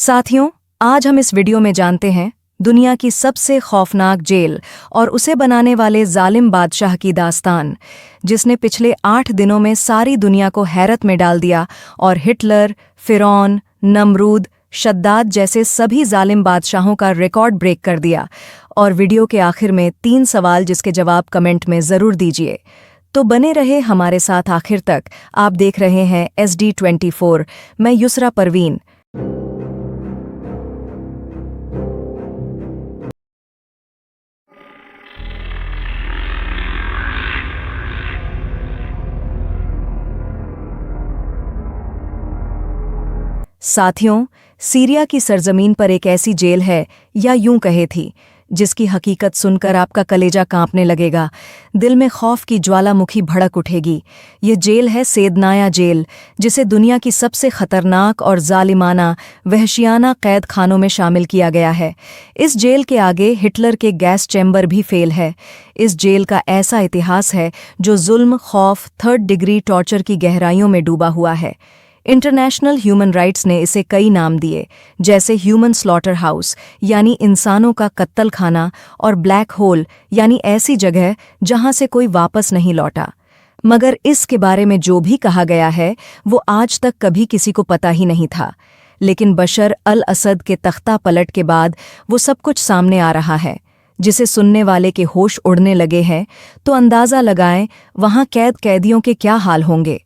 साथियों, आज हम इस वीडियो में जानते हैं दुनिया की सबसे खौफनाक जेल और उसे बनाने वाले जालिम बादशाह की दास्तान, जिसने पिछले 8 दिनों में सारी दुनिया को हैरत में डाल दिया और हिटलर, फिरौन, नमरूद, शद्दाद जैसे सभी जालिम बादशाहों का रिकॉर्ड ब्रेक कर दिया। और वीडियो के आखिर में 3 सवाल जिसके जवाब कमेंट में ज़रूर दीजिए। तो बने रहे हमारे साथ आखिर तक। आप देख रहे हैं SD24। मैं युसरा परवीन। साथियों, सीरिया की सरजमीन पर एक ऐसी जेल है, या यूं कहे थी, जिसकी हकीकत सुनकर आपका कलेजा कांपने लगेगा, दिल में खौफ की ज्वालामुखी भड़क उठेगी। ये जेल है सेदनाया जेल, जिसे दुनिया की सबसे खतरनाक और जालिमाना, वहशियाना कैद खानों में शामिल किया गया है। इस जेल के आगे हिटलर के गैस चैम्बर भी फेल है। इस जेल का ऐसा इतिहास है जो जुल्म, खौफ, 3rd डिग्री टॉर्चर की गहराइयों में डूबा हुआ है। इंटरनेशनल ह्यूमन राइट्स ने इसे कई नाम दिए, जैसे ह्यूमन स्लॉटर हाउस यानी इंसानों का कत्ल खाना, और ब्लैक होल यानी ऐसी जगह जहां से कोई वापस नहीं लौटा। मगर इसके बारे में जो भी कहा गया है वो आज तक कभी किसी को पता ही नहीं था। लेकिन बशर अल असद के तख्ता पलट के बाद वो सब कुछ सामने आ रहा है, जिसे सुनने वाले के होश उड़ने लगे हैं। तो अंदाज़ा लगाएं वहां कैदियों के क्या हाल होंगे।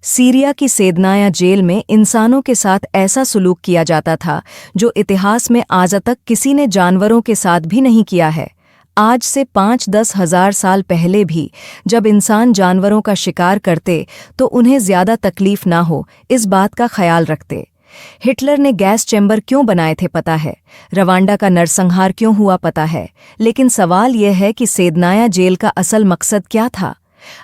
सीरिया की सेदनाया जेल में इंसानों के साथ ऐसा सुलूक किया जाता था जो इतिहास में आज तक किसी ने जानवरों के साथ भी नहीं किया है। आज से 5-10 हज़ार साल पहले भी जब इंसान जानवरों का शिकार करते तो उन्हें ज़्यादा तकलीफ ना हो, इस बात का ख्याल रखते। हिटलर ने गैस चैम्बर क्यों बनाए थे पता है, रवांडा का नरसंहार क्यों हुआ पता है, लेकिन सवाल यह है कि सेदनाया जेल का असल मकसद क्या था।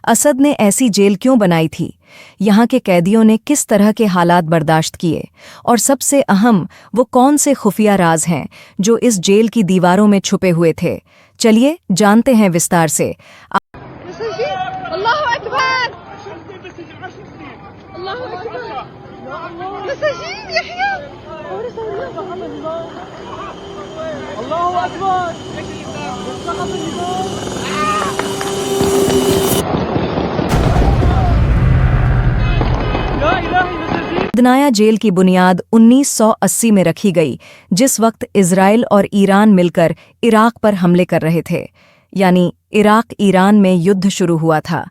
असद ने ऐसी जेल क्यों बनाई थी, यहाँ के कैदियों ने किस तरह के हालात बर्दाश्त किए, और सबसे अहम, वो कौन से खुफिया राज हैं जो इस जेल की दीवारों में छुपे हुए थे। चलिए जानते हैं विस्तार से। सेदनाया जेल की बुनियाद 1980 में रखी गई, जिस वक्त इजराइल और ईरान मिलकर इराक पर हमले कर रहे थे, यानी इराक ईरान में युद्ध शुरू हुआ था।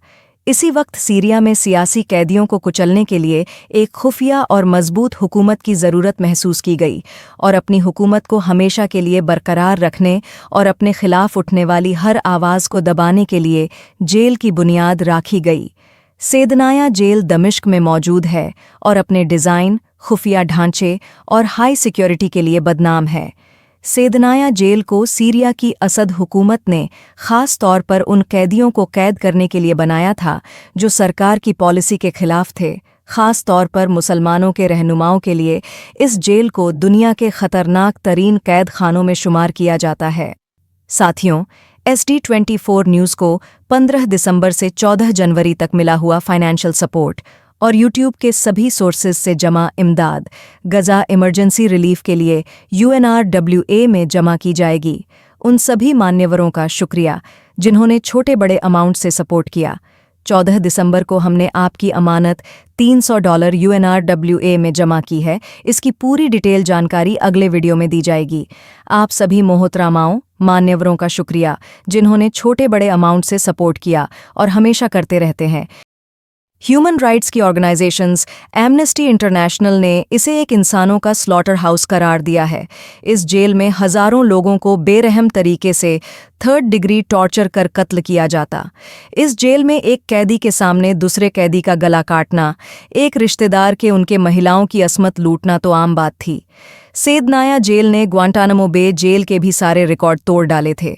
इसी वक्त सीरिया में सियासी कैदियों को कुचलने के लिए एक खुफिया और मजबूत हुकूमत की ज़रूरत महसूस की गई, और अपनी हुकूमत को हमेशा के लिए बरकरार रखने और अपने खिलाफ उठने वाली हर आवाज़ को दबाने के लिए जेल की बुनियाद राखी गई। सेदनाया जेल दमिश्क में मौजूद है और अपने डिज़ाइन, खुफिया ढांचे और हाई सिक्योरिटी के लिए बदनाम है। सेदनाया जेल को सीरिया की असद हुकूमत ने ख़ास तौर पर उन कैदियों को कैद करने के लिए बनाया था जो सरकार की पॉलिसी के खिलाफ थे। ख़ास तौर पर मुसलमानों के रहनुमाओं के लिए इस जेल को दुनिया के ख़तरनाक तरीन कैद खानों में शुमार किया जाता है। साथियों, SD24 न्यूज़ को 15 दिसंबर से 14 जनवरी तक मिला हुआ फाइनेंशियल सपोर्ट और YouTube के सभी सोर्सेज से जमा इमदाद गज़ा इमरजेंसी रिलीफ के लिए UNRWA में जमा की जाएगी। उन सभी मान्यवरों का शुक्रिया जिन्होंने छोटे बड़े अमाउंट से सपोर्ट किया। 14 दिसंबर को हमने आपकी अमानत $300 UNRWA में जमा की है। इसकी पूरी डिटेल जानकारी अगले वीडियो में दी जाएगी। आप सभी मोहतरमाओं, मान्यवरों का शुक्रिया जिन्होंने छोटे बड़े अमाउंट से सपोर्ट किया और हमेशा करते रहते हैं। ह्यूमन राइट्स की ऑर्गेनाइजेशंस एमनेस्टी इंटरनेशनल ने इसे एक इंसानों का स्लॉटर हाउस करार दिया है। इस जेल में हज़ारों लोगों को बेरहम तरीके से 3rd डिग्री टॉर्चर कर कत्ल किया जाता। इस जेल में एक कैदी के सामने दूसरे कैदी का गला काटना, एक रिश्तेदार के उनके महिलाओं की असमत लूटना तो आम बात थी। सेदनाया जेल ने ग्वांटानामो बे जेल के भी सारे रिकॉर्ड तोड़ डाले थे।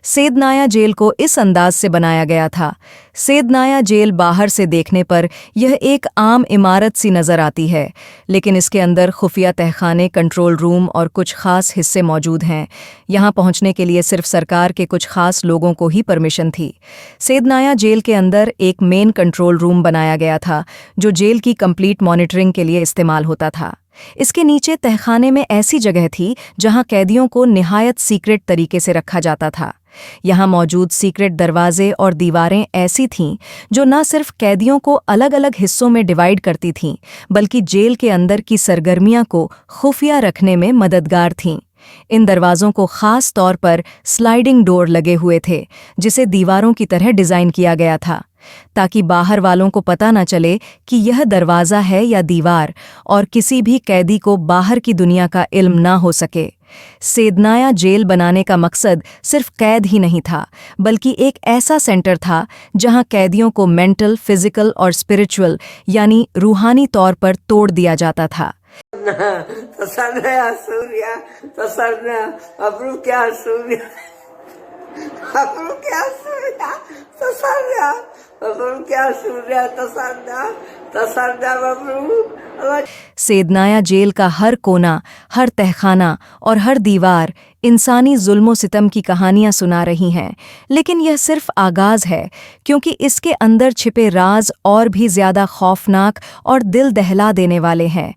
सेदनाया जेल को इस अंदाज से बनाया गया था। सेदनाया जेल बाहर से देखने पर यह एक आम इमारत सी नज़र आती है, लेकिन इसके अंदर खुफिया तहखाने, कंट्रोल रूम और कुछ खास हिस्से मौजूद हैं। यहाँ पहुँचने के लिए सिर्फ सरकार के कुछ खास लोगों को ही परमिशन थी। सेदनाया जेल के अंदर एक मेन कंट्रोल रूम बनाया गया था जो जेल की कंप्लीट मॉनिटरिंग के लिए इस्तेमाल होता था। इसके नीचे तहखाने में ऐसी जगह थी जहां कैदियों को निहायत सीक्रेट तरीके से रखा जाता था। यहाँ मौजूद सीक्रेट दरवाजे और दीवारें ऐसी थीं जो न सिर्फ कैदियों को अलग अलग हिस्सों में डिवाइड करती थीं, बल्कि जेल के अंदर की सरगर्मियां को खुफिया रखने में मददगार थीं। इन दरवाजों को खास तौर पर स्लाइडिंग डोर लगे हुए थे, जिसे दीवारों की तरह डिज़ाइन किया गया था, ताकि बाहर वालों को पता न चले कि यह दरवाज़ा है या दीवार, और किसी भी कैदी को बाहर की दुनिया का इल्म ना हो सके। सेदनाया जेल बनाने का मकसद सिर्फ कैद ही नहीं था, बल्कि एक ऐसा सेंटर था जहां कैदियों को मेंटल, फिजिकल और स्पिरिचुअल यानी रूहानी तौर पर तोड़ दिया जाता था। Tasarnya Surya, tasarnya Abrukya Surya, Abrukya Surya, tasarnya Abrukya Surya, tasarnya Abruk। Saydnaya jail का हर कोना, हर तहखाना और हर दीवार इंसानी जुल्मो सितम की कहानियां सुना रही हैं, लेकिन यह सिर्फ आगाज है, क्योंकि इसके अंदर छिपे राज और भी ज्यादा खौफनाक और दिल दहला देने वाले हैं।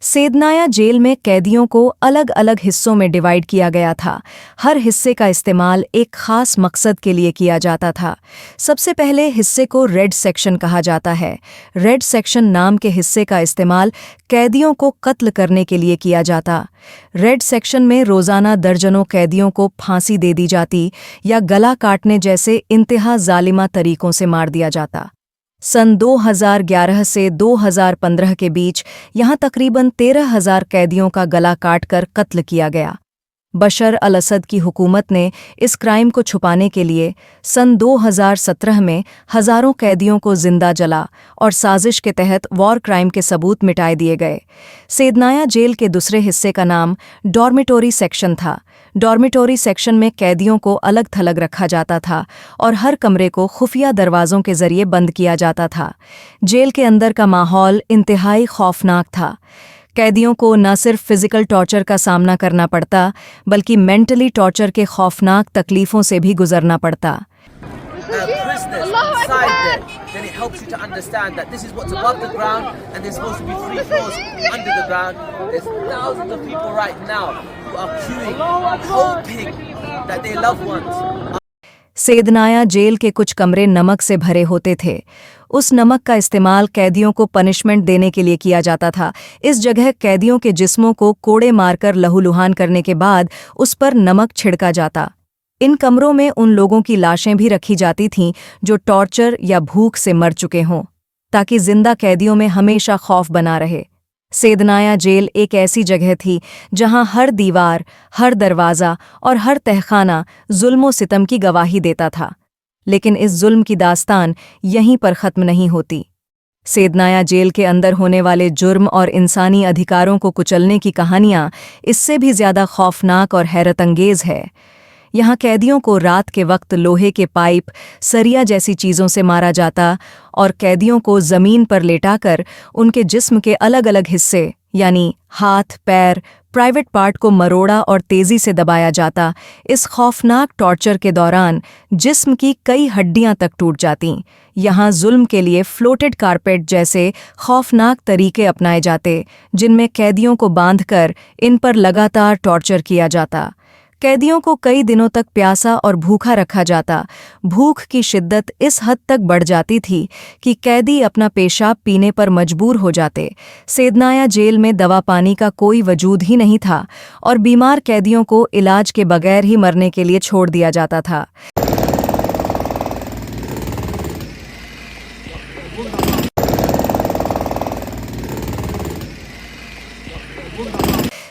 सेदनाया जेल में कैदियों को अलग अलग हिस्सों में डिवाइड किया गया था। हर हिस्से का इस्तेमाल एक खास मकसद के लिए किया जाता था। सबसे पहले हिस्से को रेड सेक्शन कहा जाता है। रेड सेक्शन नाम के हिस्से का इस्तेमाल कैदियों को कत्ल करने के लिए किया जाता। रेड सेक्शन में रोज़ाना दर्जनों कैदियों को फांसी दे दी जाती या गला काटने जैसे इंतहा जालिमा तरीकों से मार दिया जाता। सन 2011 से 2015 के बीच यहाँ तकरीबन 13,000 कैदियों का गला काटकर कत्ल किया गया। बशर अल असद की हुकूमत ने इस क्राइम को छुपाने के लिए सन 2017 में हज़ारों कैदियों को जिंदा जला और साजिश के तहत वॉर क्राइम के सबूत मिटाए दिए गए। सेदनाया जेल के दूसरे हिस्से का नाम डॉर्मिटोरी सेक्शन था। डॉर्मिटोरी सेक्शन में कैदियों को अलग थलग रखा जाता था और हर कमरे को खुफिया दरवाज़ों के जरिए बंद किया जाता था। जेल के अंदर का माहौल इंतहाई खौफनाक था। कैदियों को न सिर्फ फिजिकल टॉर्चर का सामना करना पड़ता, बल्कि मेंटली टॉर्चर के खौफनाक तकलीफ़ों से भी गुजरना पड़ता। Prisoners inside there, then it helps you to understand that this is what's above the ground and there's supposed to be 3 floors under the ground. There's thousands of people right now who are queuing, hoping that their loved ones। Saydnaya jail के कुछ कमरे नमक से भरे होते थे। उस नमक का इस्तेमाल कैदियों को पनिशमेंट देने के लिए किया जाता था। इस जगह कैदियों के जिस्मों को कोड़े मारकर लहूलुहान करने के बाद उस पर नमक छिड़का जाता। इन कमरों में उन लोगों की लाशें भी रखी जाती थीं जो टॉर्चर या भूख से मर चुके हों, ताकि जिंदा कैदियों में हमेशा खौफ बना रहे। सेदनाया जेल एक ऐसी जगह थी जहां हर दीवार, हर दरवाज़ा और हर तहखाना जुल्म सितम की गवाही देता था। लेकिन इस जुल्म की दास्तान यहीं पर ख़त्म नहीं होती। सेदनाया जेल के अंदर होने वाले जुर्म और इंसानी अधिकारों को कुचलने की कहानियाँ इससे भी ज़्यादा खौफनाक और हैरतअंगेज़ है। यहाँ कैदियों को रात के वक्त लोहे के पाइप, सरिया जैसी चीज़ों से मारा जाता और कैदियों को ज़मीन पर लेटाकर उनके जिस्म के अलग अलग हिस्से यानी हाथ, पैर, प्राइवेट पार्ट को मरोड़ा और तेज़ी से दबाया जाता। इस खौफनाक टॉर्चर के दौरान जिस्म की कई हड्डियां तक टूट जातीं। यहाँ जुल्म के लिए फ्लोटेड कारपेट जैसे खौफनाक तरीके अपनाए जाते, जिनमें कैदियों को बांधकर इन पर लगातार टॉर्चर किया जाता। कैदियों को कई दिनों तक प्यासा और भूखा रखा जाता। भूख की शिद्दत इस हद तक बढ़ जाती थी कि कैदी अपना पेशाब पीने पर मजबूर हो जाते। सेदनाया जेल में दवा पानी का कोई वजूद ही नहीं था और बीमार कैदियों को इलाज के बगैर ही मरने के लिए छोड़ दिया जाता था।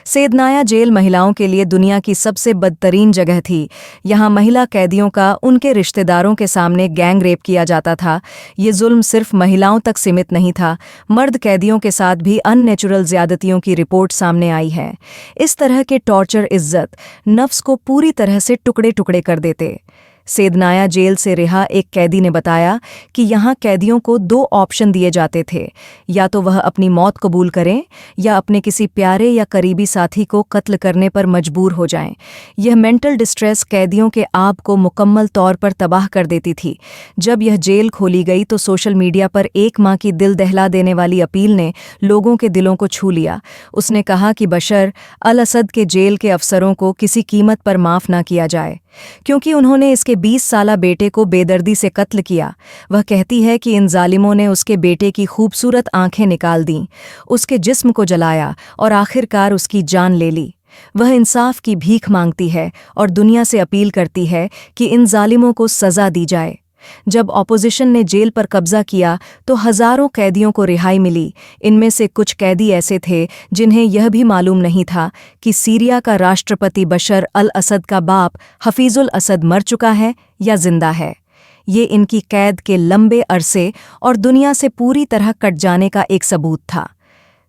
सेदनाया जेल महिलाओं के लिए दुनिया की सबसे बदतरीन जगह थी। यहाँ महिला कैदियों का उनके रिश्तेदारों के सामने गैंग रेप किया जाता था। ये जुल्म सिर्फ महिलाओं तक सीमित नहीं था, मर्द कैदियों के साथ भी अननेचुरल ज़्यादतियों की रिपोर्ट सामने आई है। इस तरह के टॉर्चर इज्जत, नफ्स को पूरी तरह से टुकड़े टुकड़े कर देते। सेदनाया जेल से रिहा एक कैदी ने बताया कि यहाँ कैदियों को 2 ऑप्शन दिए जाते थे, या तो वह अपनी मौत कबूल करें या अपने किसी प्यारे या करीबी साथी को कत्ल करने पर मजबूर हो जाएं। यह मेंटल डिस्ट्रेस कैदियों के आप को मुकम्मल तौर पर तबाह कर देती थी। जब यह जेल खोली गई तो सोशल मीडिया पर एक मां की दिल दहला देने वाली अपील ने लोगों के दिलों को छू लिया। उसने कहा कि बशर अल असद के जेल के अफसरों को किसी कीमत पर माफ ना किया जाए, क्योंकि उन्होंने इसके 20 साला बेटे को बेदर्दी से कत्ल किया। वह कहती है कि इन जालिमों ने उसके बेटे की खूबसूरत आंखें निकाल दीं, उसके जिस्म को जलाया और आखिरकार उसकी जान ले ली। वह इंसाफ की भीख मांगती है और दुनिया से अपील करती है कि इन जालिमों को सजा दी जाए। जब ऑपोजिशन ने जेल पर कब्जा किया तो हजारों कैदियों को रिहाई मिली। इनमें से कुछ कैदी ऐसे थे जिन्हें यह भी मालूम नहीं था कि सीरिया का राष्ट्रपति बशर अल असद का बाप हफीजुल असद मर चुका है या जिंदा है। ये इनकी कैद के लंबे अरसे और दुनिया से पूरी तरह कट जाने का एक सबूत था।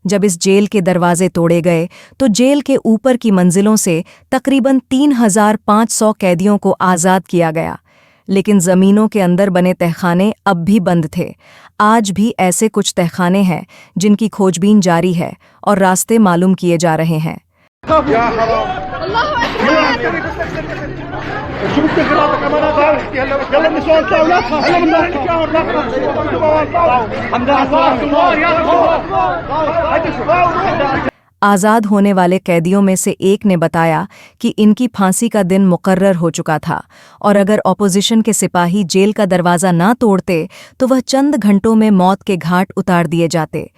जब इस जेल के दरवाजे तोड़े गए तो जेल के ऊपर की मंजिलों से तकरीबन 3,500 कैदियों को आज़ाद किया गया, लेकिन ज़मीनों के अंदर बने तहखाने अब भी बंद थे। आज भी ऐसे कुछ तहखाने हैं जिनकी खोजबीन जारी है और रास्ते मालूम किए जा रहे हैं। आज़ाद होने वाले कैदियों में से एक ने बताया कि इनकी फांसी का दिन मुकर्रर हो चुका था और अगर ऑपोजिशन के सिपाही जेल का दरवाज़ा ना तोड़ते तो वह चंद घंटों में मौत के घाट उतार दिए जाते।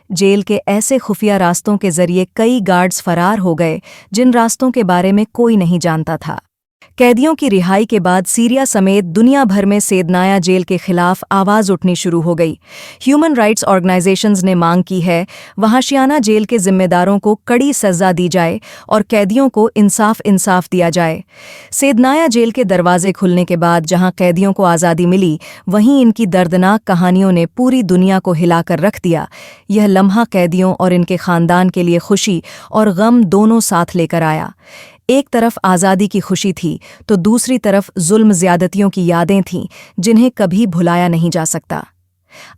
जेल के ऐसे खुफिया रास्तों के जरिए कई गार्ड्स फरार हो गए जिन रास्तों के बारे में कोई नहीं जानता था। कैदियों की रिहाई के बाद सीरिया समेत दुनिया भर में सेदनाया जेल के खिलाफ आवाज़ उठनी शुरू हो गई। ह्यूमन राइट्स ऑर्गेनाइजेशंस ने मांग की है वहाशियाना जेल के जिम्मेदारों को कड़ी सज़ा दी जाए और कैदियों को इंसाफ दिया जाए। सेदनाया जेल के दरवाजे खुलने के बाद जहां कैदियों को आज़ादी मिली, वहीं इनकी दर्दनाक कहानियों ने पूरी दुनिया को हिलाकर रख दिया। यह लम्हा कैदियों और इनके ख़ानदान के लिए खुशी और गम दोनों साथ लेकर आया। एक तरफ आज़ादी की खुशी थी तो दूसरी तरफ जुल्म ज़्यादतियों की यादें थीं जिन्हें कभी भुलाया नहीं जा सकता।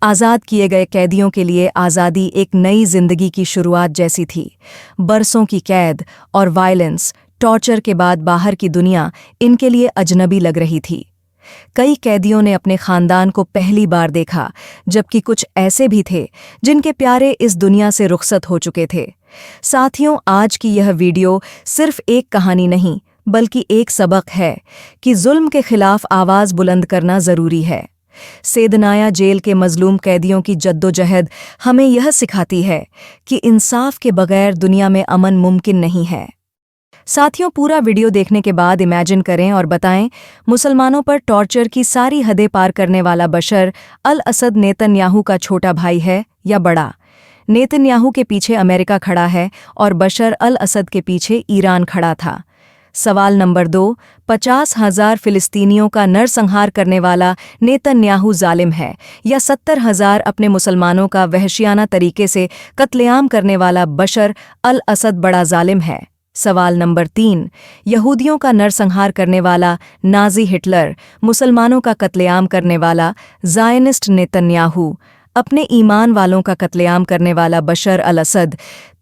आज़ाद किए गए कैदियों के लिए आज़ादी एक नई जिंदगी की शुरुआत जैसी थी। बरसों की कैद और वायलेंस, टॉर्चर के बाद बाहर की दुनिया इनके लिए अजनबी लग रही थी। कई कैदियों ने अपने खानदान को पहली बार देखा, जबकि कुछ ऐसे भी थे जिनके प्यारे इस दुनिया से रुखसत हो चुके थे। साथियों, आज की यह वीडियो सिर्फ एक कहानी नहीं बल्कि एक सबक है कि जुल्म के खिलाफ आवाज़ बुलंद करना ज़रूरी है। सेदनाया जेल के मजलूम कैदियों की जद्दोजहद हमें यह सिखाती है कि इंसाफ के बगैर दुनिया में अमन मुमकिन नहीं है। साथियों, पूरा वीडियो देखने के बाद इमेजिन करें और बताएं, मुसलमानों पर टॉर्चर की सारी हदें पार करने वाला बशर अल असद नेतन्याहू का छोटा भाई है या बड़ा? नेतन्याहू के पीछे अमेरिका खड़ा है और बशर अल असद के पीछे ईरान खड़ा था। सवाल नंबर 2, 50,000 फिलिस्तीनियों का नरसंहार करने वाला नेतन्याहू जालिम है या 70,000 अपने मुसलमानों का वहशियाना तरीके से कत्लेआम करने वाला बशर अल असद बड़ा जालिम है? सवाल नंबर 3, यहूदियों का नरसंहार करने वाला नाज़ी हिटलर, मुसलमानों का कत्लेआम करने वाला ज़ायनिस्ट नेतन्याहू, अपने ईमान वालों का कत्लेआम करने वाला बशर अल असद,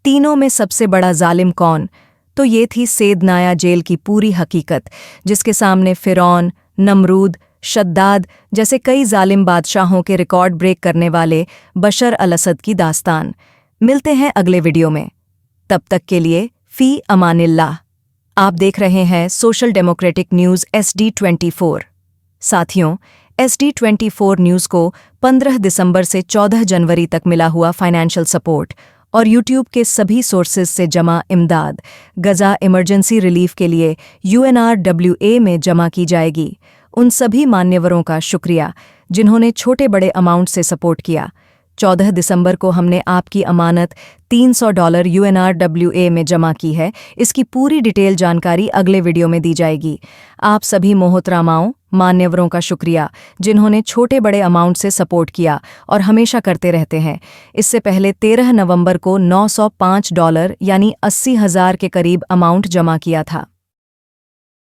तीनों में सबसे बड़ा जालिम कौन? तो ये थी सेदनाया जेल की पूरी हकीकत, जिसके सामने फ़िरौन, नमरूद, शद्दाद जैसे कई जालिम बादशाहों के रिकॉर्ड ब्रेक करने वाले बशर अल असद की दास्तान। मिलते हैं अगले वीडियो में, तब तक के लिए फ़ी अमानिल्लाह। आप देख रहे हैं सोशल डेमोक्रेटिक न्यूज़ SD24। साथियों, SD24 न्यूज़ को 15 दिसंबर से 14 जनवरी तक मिला हुआ फाइनेंशियल सपोर्ट और YouTube के सभी सोर्सेज से जमा इमदाद गज़ा इमरजेंसी रिलीफ के लिए UNRWA में जमा की जाएगी। उन सभी मान्यवरों का शुक्रिया जिन्होंने छोटे बड़े अमाउंट से सपोर्ट किया। 14 दिसंबर को हमने आपकी अमानत $300 UNRWA में जमा की है। इसकी पूरी डिटेल जानकारी अगले वीडियो में दी जाएगी। आप सभी मोहतरमाओं, मान्यवरों का शुक्रिया जिन्होंने छोटे बड़े अमाउंट से सपोर्ट किया और हमेशा करते रहते हैं। इससे पहले 13 नवंबर को $905 यानी 80,000 के करीब अमाउंट जमा किया था।